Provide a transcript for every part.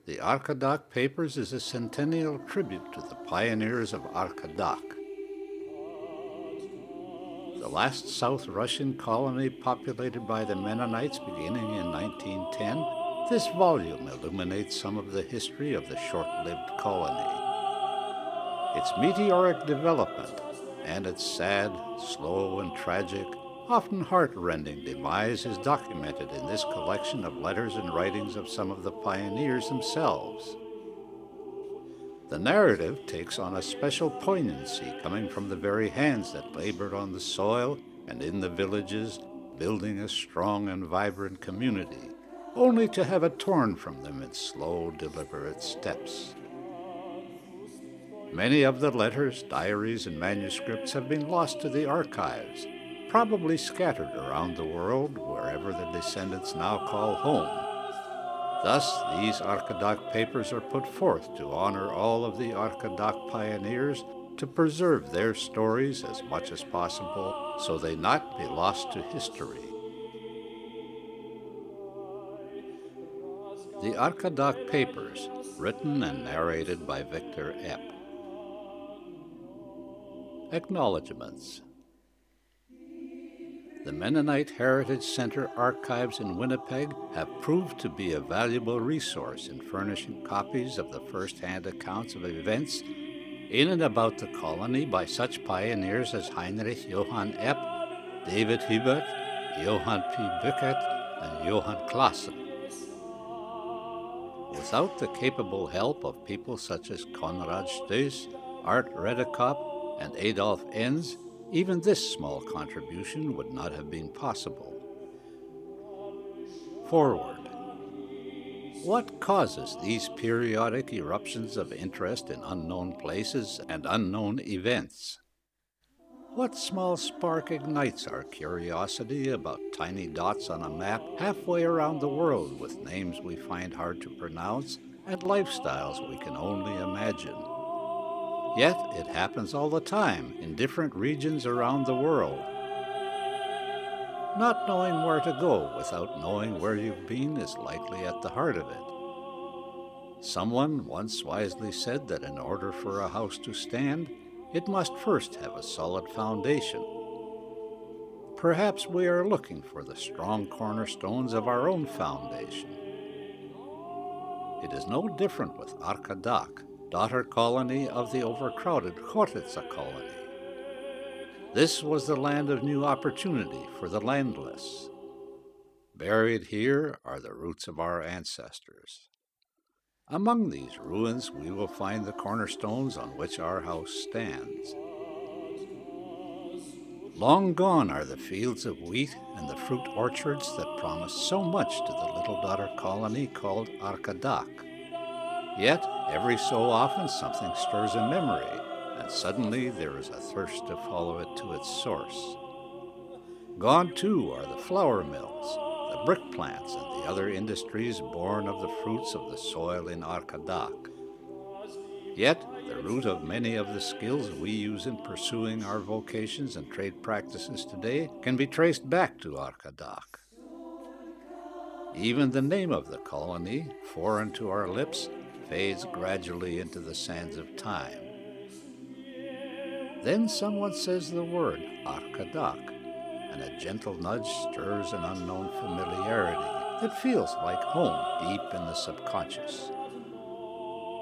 The Arkadak Papers is a centennial tribute to the pioneers of Arkadak, the last South Russian colony populated by the Mennonites beginning in 1910. This volume illuminates some of the history of the short-lived colony, its meteoric development, and its sad, slow, and tragic, often heart-rending demise is documented in this collection of letters and writings of some of the pioneers themselves. The narrative takes on a special poignancy coming from the very hands that labored on the soil and in the villages, building a strong and vibrant community, only to have it torn from them in slow, deliberate steps. Many of the letters, diaries, and manuscripts have been lost to the archives, probably scattered around the world wherever the descendants now call home. Thus, these Arkadak Papers are put forth to honor all of the Arkadak pioneers, to preserve their stories as much as possible so they not be lost to history. The Arkadak Papers, written and narrated by Victor Epp. Acknowledgements. The Mennonite Heritage Center archives in Winnipeg have proved to be a valuable resource in furnishing copies of the first-hand accounts of events in and about the colony by such pioneers as Heinrich Johann Epp, David Hubert, Johann P. Büchert, and Johann Classen. Without the capable help of people such as Konrad Stoess, Art Redekop, and Adolf Enz, even this small contribution would not have been possible. Foreword. What causes these periodic eruptions of interest in unknown places and unknown events? What small spark ignites our curiosity about tiny dots on a map halfway around the world with names we find hard to pronounce and lifestyles we can only imagine? Yet it happens all the time in different regions around the world. Not knowing where to go without knowing where you've been is likely at the heart of it. Someone once wisely said that in order for a house to stand, it must first have a solid foundation. Perhaps we are looking for the strong cornerstones of our own foundation. It is no different with Arkadak, daughter colony of the overcrowded Chortitza colony. This was the land of new opportunity for the landless. Buried here are the roots of our ancestors. Among these ruins we will find the cornerstones on which our house stands. Long gone are the fields of wheat and the fruit orchards that promised so much to the little daughter colony called Arkadak. Yet, every so often something stirs a memory, and suddenly there is a thirst to follow it to its source. Gone too are the flour mills, the brick plants, and the other industries born of the fruits of the soil in Arkadak. Yet, the root of many of the skills we use in pursuing our vocations and trade practices today can be traced back to Arkadak. Even the name of the colony, foreign to our lips, fades gradually into the sands of time. Then someone says the word Arkadak, and a gentle nudge stirs an unknown familiarity that feels like home deep in the subconscious.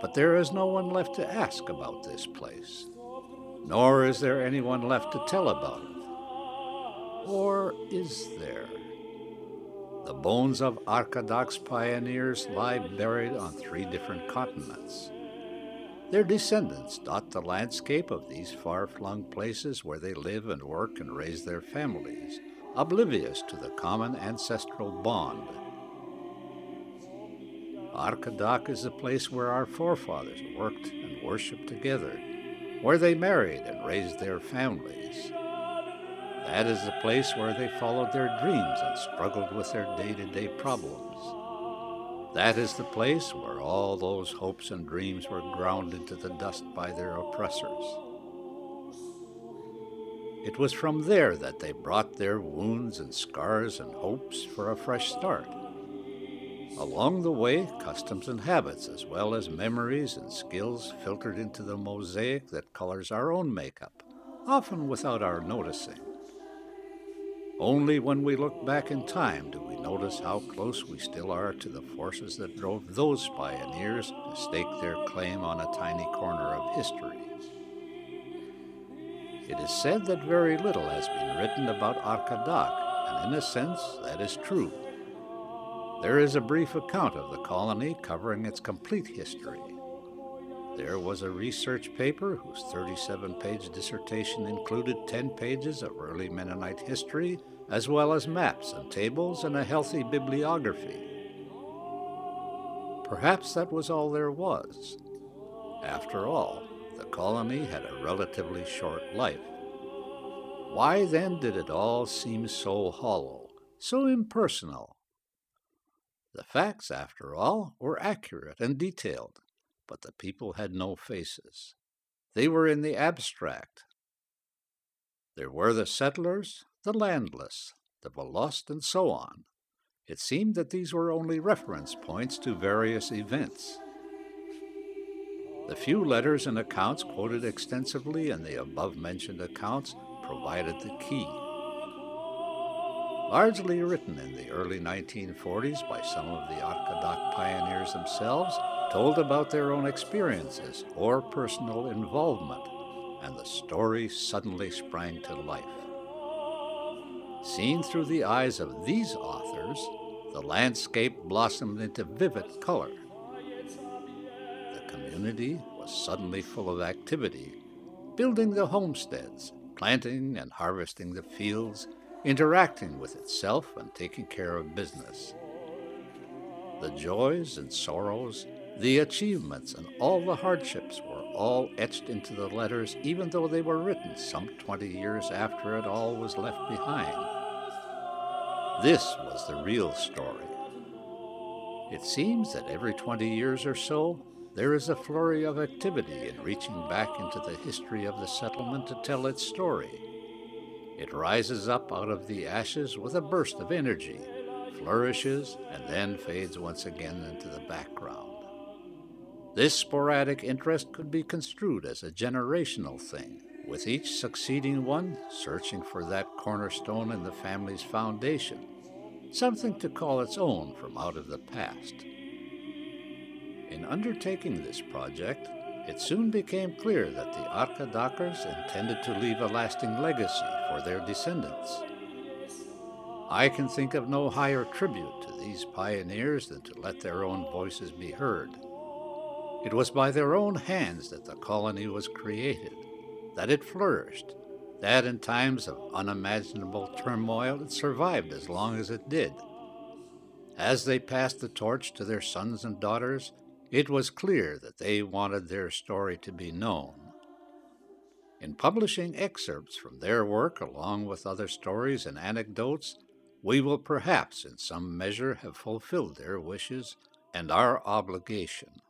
But there is no one left to ask about this place, nor is there anyone left to tell about it. Or is there? The bones of Arkadak's pioneers lie buried on 3 different continents. Their descendants dot the landscape of these far-flung places where they live and work and raise their families, oblivious to the common ancestral bond. Arkadak is the place where our forefathers worked and worshipped together, where they married and raised their families. That is the place where they followed their dreams and struggled with their day-to-day problems. That is the place where all those hopes and dreams were ground into the dust by their oppressors. It was from there that they brought their wounds and scars and hopes for a fresh start. Along the way, customs and habits, as well as memories and skills, filtered into the mosaic that colors our own makeup, often without our noticing. Only when we look back in time do we notice how close we still are to the forces that drove those pioneers to stake their claim on a tiny corner of history. It is said that very little has been written about Arkadak, and in a sense, that is true. There is a brief account of the colony covering its complete history. There was a research paper whose 37-page dissertation included 10 pages of early Mennonite history, as well as maps and tables and a healthy bibliography. Perhaps that was all there was. After all, the colony had a relatively short life. Why then did it all seem so hollow, so impersonal? The facts, after all, were accurate and detailed, but the people had no faces. They were in the abstract. There were the settlers, the landless, the lost, and so on. It seemed that these were only reference points to various events. The few letters and accounts quoted extensively in the above-mentioned accounts provided the key. Largely written in the early 1940s by some of the Arkadak pioneers themselves, told about their own experiences or personal involvement, and the story suddenly sprang to life. Seen through the eyes of these authors, the landscape blossomed into vivid color. The community was suddenly full of activity, building the homesteads, planting and harvesting the fields, interacting with itself and taking care of business. The joys and sorrows, the achievements and all the hardships were all etched into the letters, even though they were written some 20 years after it all was left behind. This was the real story. It seems that every 20 years or so, there is a flurry of activity in reaching back into the history of the settlement to tell its story. It rises up out of the ashes with a burst of energy, flourishes, and then fades once again into the background. This sporadic interest could be construed as a generational thing, with each succeeding one searching for that cornerstone in the family's foundation, something to call its own from out of the past. In undertaking this project, it soon became clear that the Arkadakers intended to leave a lasting legacy for their descendants. I can think of no higher tribute to these pioneers than to let their own voices be heard. It was by their own hands that the colony was created, that it flourished, that in times of unimaginable turmoil it survived as long as it did. As they passed the torch to their sons and daughters, it was clear that they wanted their story to be known. In publishing excerpts from their work along with other stories and anecdotes, we will perhaps in some measure have fulfilled their wishes and our obligation.